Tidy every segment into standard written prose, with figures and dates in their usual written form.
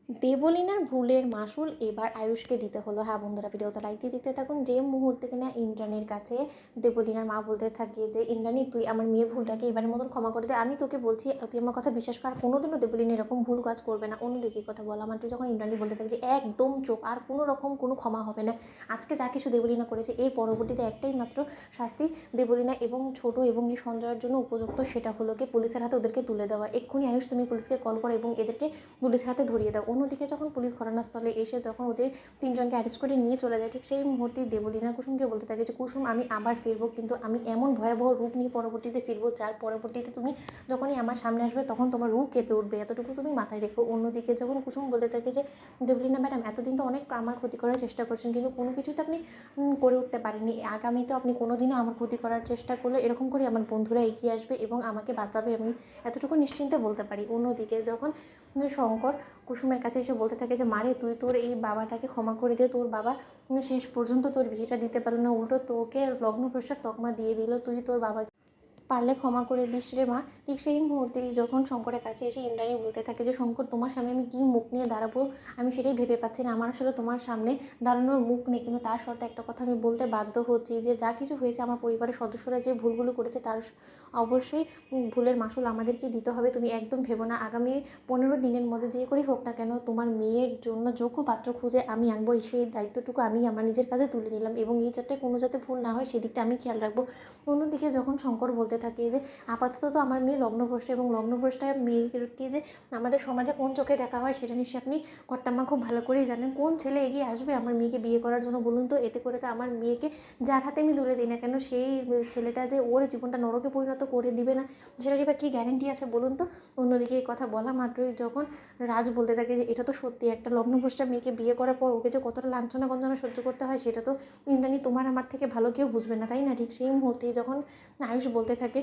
দেবলীনার ভুলের মাসুল এবার আয়ুষকে দিতে হলো। হ্যাঁ বন্ধুরা, ভিডিওতে লাইক দিয়ে দিতে থাকুন। যে মুহূর্তে কিনা ইন্দ্রাণীর কাছে দেবলীনার মা বলতে থাকে যে ইন্দ্রাণী তুই আমার মেয়ের ভুলটাকে এবারের মতন ক্ষমা করে দে, আমি তোকে বলছি তুই আমার কথা বিশ্বাস কর, কোনোদিনও দেবলীনা এরকম ভুল কাজ করবে না। অন্যদিকে কথা বলা মাত্র যখন ইন্দ্রাণী বলতে থাকে যে একদম চোখ, আর কোনো রকম কোনো ক্ষমা হবে না, আজকে যা কিছু দেবলীনা করেছে এর পরবর্তীতে একটাই মাত্র শাস্তি দেবলীনা এবং ছোট এবং এই সঞ্জয়ের জন্য উপযুক্ত, সেটা হলো কি পুলিশের হাতে ওদেরকে তুলে দেওয়া। এক্ষুনি আয়ুষ তুমি পুলিশকে কল করো এবং এদেরকে পুলিশের হাতে ধরিয়ে দাও। অন্যদিকে যখন পুলিশ ঘটনাস্থলে এসে যখন ওদের তিনজনকে অ্যারেস্ট করে নিয়ে চলে যায়, ঠিক সেই মুহূর্তেই দেবলীনা কুসুমকে বলতে থাকে যে কুসুম আমি আবার ফিরবো, কিন্তু আমি এমন ভয়াবহ রূপ নিয়ে পরবর্তীতে ফিরবো যার পরবর্তীতে তুমি যখনই আমার সামনে আসবে তখন তোমার রূপ কেঁপে উঠবে, এতটুকু তুমি মাথায় রেখো। অন্যদিকে যখন কুসুম বলতে থাকে যে দেবলীনা ম্যাডাম এতদিন তো অনেক আমার ক্ষতি করার চেষ্টা করছেন, কিন্তু কোনো কিছুই তো আপনি করে উঠতে পারেননি, আগামীতে আপনি কোনোদিনও আমার ক্ষতি করার চেষ্টা করলে এরকম করে আমার বন্ধুরা এগিয়ে আসবে এবং আমাকে বাঁচাবে, আমি এতটুকু নিশ্চিন্তে বলতে পারি। অন্যদিকে যখন শঙ্কর কুসুমের কাছে এসে বলতে থাকে যে মারে তুই তোর এই বাবাটাকে ক্ষমা করে দে, তোর বাবা শেষ পর্যন্ত তোর বিয়েটা দিতে পারলো না, উল্টো তোকে লগ্নভ্রষ্টার তকমা দিয়ে দিল, তুই তোর বাবা পারলে ক্ষমা করে দিস রে মা। ঠিক সেই মুহূর্তেই যখন শঙ্করের কাছে এসে ইন্দ্রাণী বলতে থাকে যে শঙ্কর তোমার সামনে আমি কী মুখ নিয়ে দাঁড়াবো, আমি সেটাই ভেবে পাচ্ছি না, আমার আসলে তোমার সামনে দাঁড়ানোর মুখ নেই, কিন্তু তার সত্ত্বে একটা কথা আমি বলতে বাধ্য হচ্ছি যে যা কিছু হয়েছে আমার পরিবারের সদস্যরা যে ভুলগুলো করেছে তার অবশ্যই ভুলের মাসুল আমাদেরকে দিতে হবে। তুমি একদম ভেবো না, আগামী 15 দিনের মধ্যে যে করেই হোক না কেন তোমার মেয়ের জন্য যোগ্য পাত্র খুঁজে আমি আনবো, সেই দায়িত্বটুকু আমি আমার নিজের কাঁধে তুলে নিলাম এবং এই চারটে কোনো যাতে ভুল না হয় সেদিকটা আমি খেয়াল রাখবো। অন্যদিকে যখন শঙ্কর বলতে থাকে যে আপাতত তো আমার মেয়ে লগ্নভ্রষ্টা এবং লগ্নভ্রষ্টা মেয়েকে যে আমাদের সমাজে কোন চোখে দেখা হয় সেটা নিশ্চয়ই আপনি কর্তাম্মা খুব ভালো করেই জানেন। কোন ছেলে এগিয়ে আসবে আমার মেয়েকে বিয়ে করার জন্য বলুন তো? এতে করে তো আমার মেয়েকে যার হাতে আমি তুলে দিই না কেন সেই ছেলেটা যে ওর জীবনটা নরকে পরিণত করে দিবে না, সেটারই বা কী গ্যারেন্টি আছে বলুন তো? অন্যদিকে এই কথা বলা মাত্রই যখন রাজ বলতে থাকে যে এটা তো সত্যি, একটা লগ্নভ্রষ্টা মেয়েকে বিয়ে করার পর ওকে যে কতটা লাঞ্ছনা গঞ্জনা সহ্য করতে হয় সেটা তো ইন্দ্রাণী তোমার আমার থেকে ভালো কেউ বুঝবে না, তাই না? ঠিক সেই মুহূর্তেই যখন আয়ুষ বলতে থাকে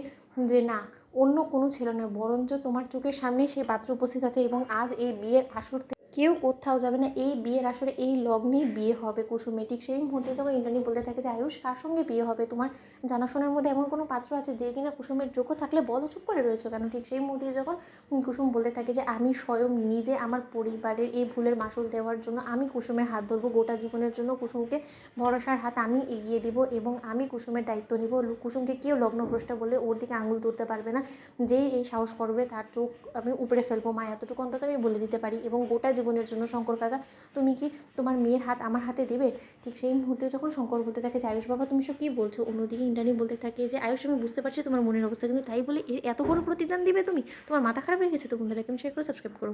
যে না, অন্য কোনো ছেলে নয়, বরঞ্চ তোমার চোখের সামনেই সেই পাত্র উপস্থিত আছে এবং আজ এই বিয়ের আসর কেউ কোথাও যাবে না, এই বিয়ের আসরে এই লগ্নেই বিয়ে হবে কুসুমে। ঠিক সেই মুহূর্তে যখন ইন্দ্রাণী বলতে থাকে যে আয়ুষ কার সঙ্গে বিয়ে হবে, তোমার জানাশোনার মধ্যে এমন কোনো পাত্র আছে যে কিনা কুসুমের যোগ্য, থাকলে বলো, চুপ করে রয়েছে কেন? ঠিক সেই মুহূর্তে যখন কুসুম বলতে থাকে যে আমি স্বয়ং নিজে আমার পরিবারের এই ভুলের মাসুল দেওয়ার জন্য আমি কুসুমের হাত ধরবো, গোটা জীবনের জন্য কুসুমকে ভরসার হাত আমি এগিয়ে দিব এবং আমি কুসুমের দায়িত্ব নিব, কুসুমকে কেউ লগ্নভ্রষ্টা বলে ওর দিকে আঙুল তুলতে পারবে না, যে এই সাহস করবে তার চোখ আমি উপড়ে ফেলবো মা, এতটুকু অন্তত আমি বলে দিতে পারি। এবং গোটা জীবনের জন্য শঙ্কর কাকা তুমি কি তোমার মেয়ের হাত আমার হাতে দেবে? ঠিক সেই মুহূর্তে যখন শঙ্কর বলতে থাকে যে আয়ুষ বাবা তুমি সব কী বলছো, অন্যদিকে ইন্দ্রাণী বলতে থাকে যে আয়ুষ আমি বুঝতে পারছি তোমার মনের অবস্থা, কিন্তু তাই বলে এত বড় প্রতিদান দিবে তুমি? তোমার মাথা খারাপ হয়ে গেছে তো? বন্ধুরা, কেমন শেয়ার করে সাবস্ক্রাইব করো।